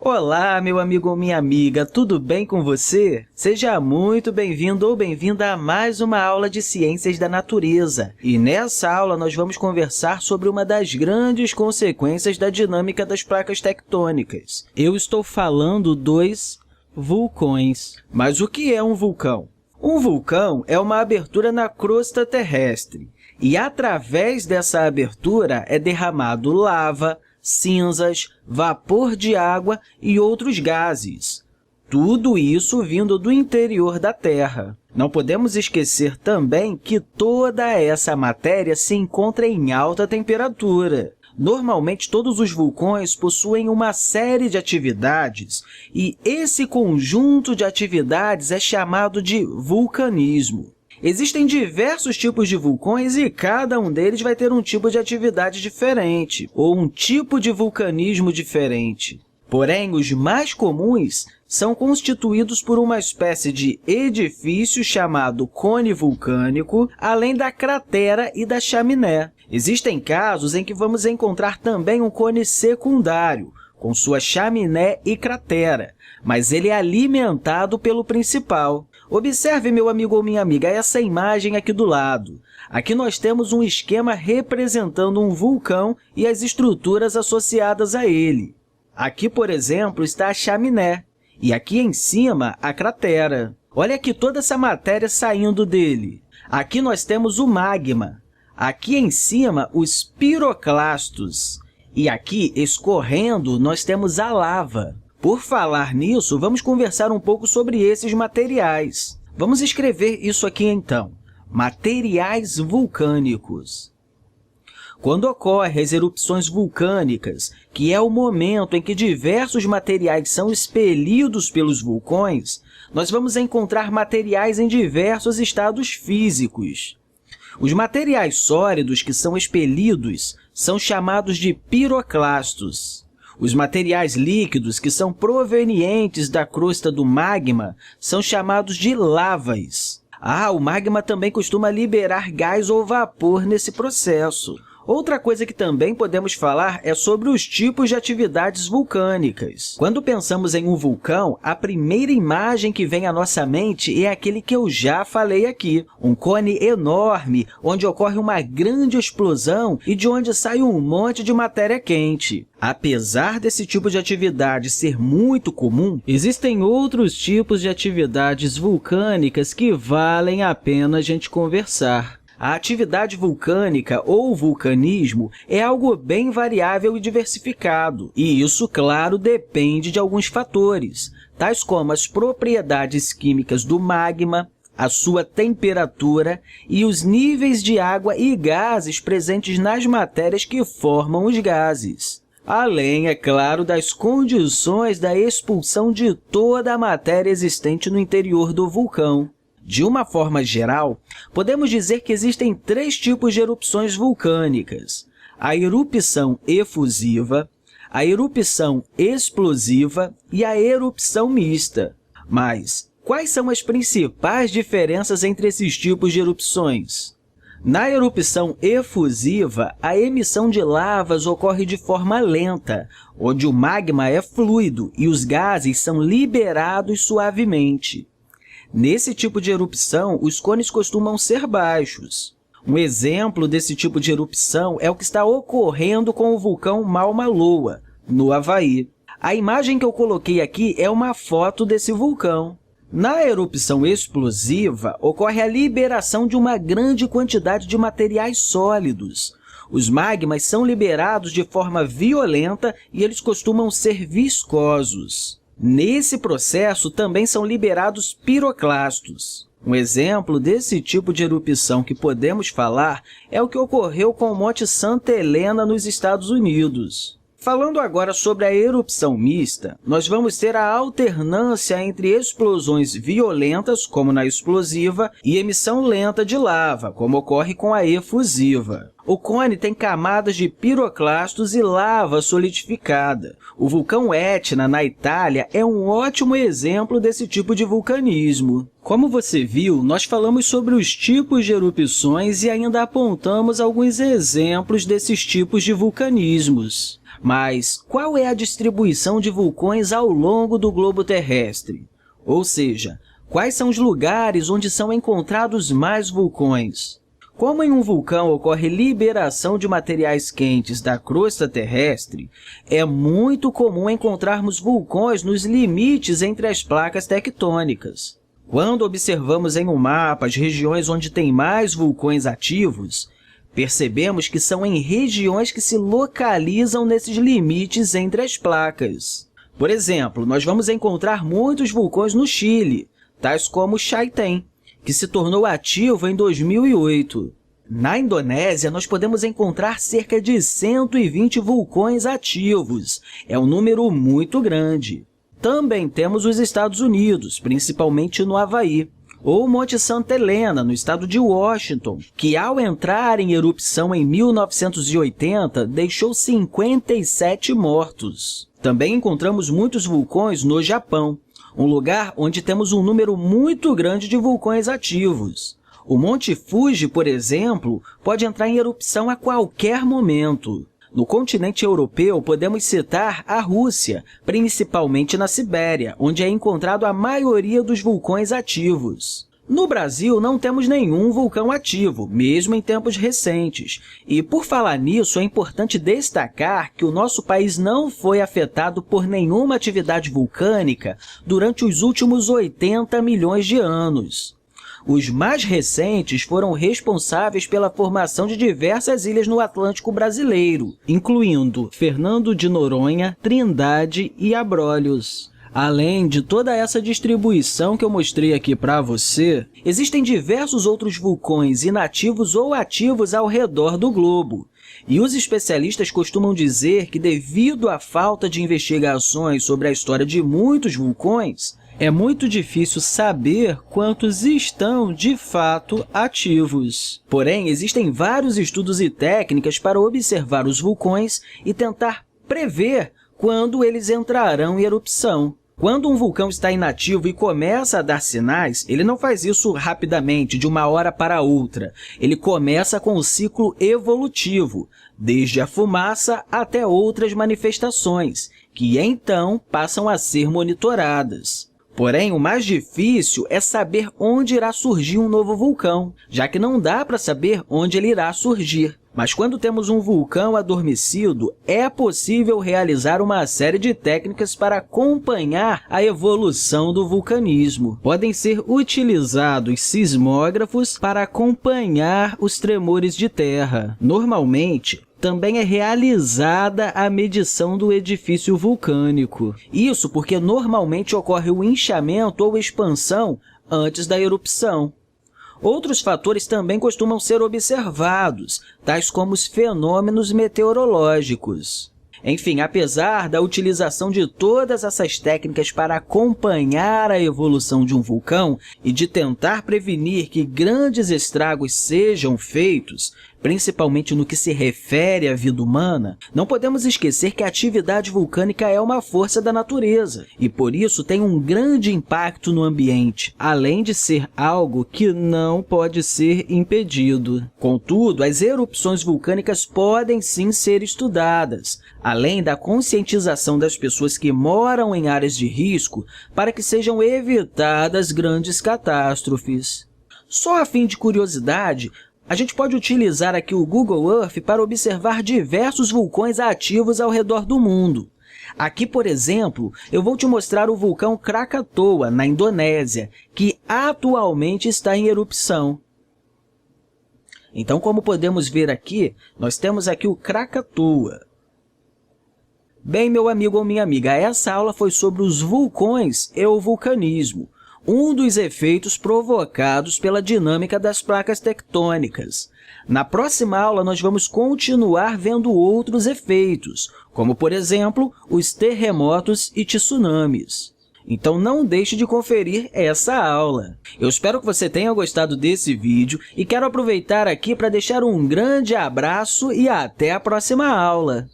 Olá, meu amigo ou minha amiga, tudo bem com você? Seja muito bem-vindo ou bem-vinda a mais uma aula de Ciências da Natureza. E nessa aula nós vamos conversar sobre uma das grandes consequências da dinâmica das placas tectônicas. Eu estou falando dos vulcões. Mas o que é um vulcão? Um vulcão é uma abertura na crosta terrestre e, através dessa abertura, é derramado lava, cinzas, vapor de água e outros gases. Tudo isso vindo do interior da Terra. Não podemos esquecer também que toda essa matéria se encontra em alta temperatura. Normalmente, todos os vulcões possuem uma série de atividades e esse conjunto de atividades é chamado de vulcanismo. Existem diversos tipos de vulcões e cada um deles vai ter um tipo de atividade diferente ou um tipo de vulcanismo diferente. Porém, os mais comuns são constituídos por uma espécie de edifício chamado cone vulcânico, além da cratera e da chaminé. Existem casos em que vamos encontrar também um cone secundário, com sua chaminé e cratera, mas ele é alimentado pelo principal. Observe, meu amigo ou minha amiga, essa imagem aqui do lado. Aqui nós temos um esquema representando um vulcão e as estruturas associadas a ele. Aqui, por exemplo, está a chaminé e aqui em cima a cratera. Olha aqui toda essa matéria saindo dele. Aqui nós temos o magma. Aqui em cima, os piroclastos. E aqui, escorrendo, nós temos a lava. Por falar nisso, vamos conversar um pouco sobre esses materiais. Vamos escrever isso aqui, então. Materiais vulcânicos. Quando ocorrem as erupções vulcânicas, que é o momento em que diversos materiais são expelidos pelos vulcões, nós vamos encontrar materiais em diversos estados físicos. Os materiais sólidos que são expelidos são chamados de piroclastos. Os materiais líquidos que são provenientes da crosta do magma são chamados de lavas. O magma também costuma liberar gás ou vapor nesse processo. Outra coisa que também podemos falar é sobre os tipos de atividades vulcânicas. Quando pensamos em um vulcão, a primeira imagem que vem à nossa mente é aquele que eu já falei aqui, um cone enorme, onde ocorre uma grande explosão e de onde sai um monte de matéria quente. Apesar desse tipo de atividade ser muito comum, existem outros tipos de atividades vulcânicas que valem a pena a gente conversar. A atividade vulcânica ou vulcanismo é algo bem variável e diversificado, e isso, claro, depende de alguns fatores, tais como as propriedades químicas do magma, a sua temperatura e os níveis de água e gases presentes nas matérias que formam os gases. Além, é claro, das condições da expulsão de toda a matéria existente no interior do vulcão. De uma forma geral, podemos dizer que existem três tipos de erupções vulcânicas: a erupção efusiva, a erupção explosiva e a erupção mista. Mas quais são as principais diferenças entre esses tipos de erupções? Na erupção efusiva, a emissão de lavas ocorre de forma lenta, onde o magma é fluido e os gases são liberados suavemente. Nesse tipo de erupção, os cones costumam ser baixos. Um exemplo desse tipo de erupção é o que está ocorrendo com o vulcão Mauna Loa, no Havaí. A imagem que eu coloquei aqui é uma foto desse vulcão. Na erupção explosiva, ocorre a liberação de uma grande quantidade de materiais sólidos. Os magmas são liberados de forma violenta e eles costumam ser viscosos. Nesse processo, também são liberados piroclastos. Um exemplo desse tipo de erupção que podemos falar é o que ocorreu com o Monte Santa Helena, nos Estados Unidos. Falando agora sobre a erupção mista, nós vamos ter a alternância entre explosões violentas, como na explosiva, e emissão lenta de lava, como ocorre com a efusiva. O cone tem camadas de piroclastos e lava solidificada. O vulcão Etna, na Itália, é um ótimo exemplo desse tipo de vulcanismo. Como você viu, nós falamos sobre os tipos de erupções e ainda apontamos alguns exemplos desses tipos de vulcanismos. Mas qual é a distribuição de vulcões ao longo do globo terrestre? Ou seja, quais são os lugares onde são encontrados mais vulcões? Como em um vulcão ocorre liberação de materiais quentes da crosta terrestre, é muito comum encontrarmos vulcões nos limites entre as placas tectônicas. Quando observamos em um mapa as regiões onde tem mais vulcões ativos, percebemos que são em regiões que se localizam nesses limites entre as placas. Por exemplo, nós vamos encontrar muitos vulcões no Chile, tais como Chaitén, que se tornou ativo em 2008. Na Indonésia, nós podemos encontrar cerca de 120 vulcões ativos. É um número muito grande. Também temos os Estados Unidos, principalmente no Havaí, ou Monte Santa Helena, no estado de Washington, que, ao entrar em erupção em 1980, deixou 57 mortos. Também encontramos muitos vulcões no Japão, um lugar onde temos um número muito grande de vulcões ativos. O Monte Fuji, por exemplo, pode entrar em erupção a qualquer momento. No continente europeu, podemos citar a Rússia, principalmente na Sibéria, onde é encontrado a maioria dos vulcões ativos. No Brasil, não temos nenhum vulcão ativo, mesmo em tempos recentes. E, por falar nisso, é importante destacar que o nosso país não foi afetado por nenhuma atividade vulcânica durante os últimos 80 milhões de anos. Os mais recentes foram responsáveis pela formação de diversas ilhas no Atlântico brasileiro, incluindo Fernando de Noronha, Trindade e Abrolhos. Além de toda essa distribuição que eu mostrei aqui para você, existem diversos outros vulcões inativos ou ativos ao redor do globo. E os especialistas costumam dizer que, devido à falta de investigações sobre a história de muitos vulcões, é muito difícil saber quantos estão, de fato, ativos. Porém, existem vários estudos e técnicas para observar os vulcões e tentar prever quando eles entrarão em erupção. Quando um vulcão está inativo e começa a dar sinais, ele não faz isso rapidamente, de uma hora para outra. Ele começa com o ciclo evolutivo, desde a fumaça até outras manifestações, que então passam a ser monitoradas. Porém, o mais difícil é saber onde irá surgir um novo vulcão, já que não dá para saber onde ele irá surgir. Mas quando temos um vulcão adormecido, é possível realizar uma série de técnicas para acompanhar a evolução do vulcanismo. Podem ser utilizados sismógrafos para acompanhar os tremores de terra. Normalmente, também é realizada a medição do edifício vulcânico. Isso porque normalmente ocorre o inchamento ou expansão antes da erupção. Outros fatores também costumam ser observados, tais como os fenômenos meteorológicos. Enfim, apesar da utilização de todas essas técnicas para acompanhar a evolução de um vulcão e de tentar prevenir que grandes estragos sejam feitos, principalmente no que se refere à vida humana, não podemos esquecer que a atividade vulcânica é uma força da natureza e, por isso, tem um grande impacto no ambiente, além de ser algo que não pode ser impedido. Contudo, as erupções vulcânicas podem sim ser estudadas, além da conscientização das pessoas que moram em áreas de risco para que sejam evitadas grandes catástrofes. Só a fim de curiosidade, a gente pode utilizar aqui o Google Earth para observar diversos vulcões ativos ao redor do mundo. Aqui, por exemplo, eu vou te mostrar o vulcão Krakatoa, na Indonésia, que atualmente está em erupção. Então, como podemos ver aqui, nós temos aqui o Krakatoa. Bem, meu amigo ou minha amiga, essa aula foi sobre os vulcões e o vulcanismo, um dos efeitos provocados pela dinâmica das placas tectônicas. Na próxima aula, nós vamos continuar vendo outros efeitos, como, por exemplo, os terremotos e tsunamis. Então, não deixe de conferir essa aula. Eu espero que você tenha gostado desse vídeo e quero aproveitar aqui para deixar um grande abraço e até a próxima aula!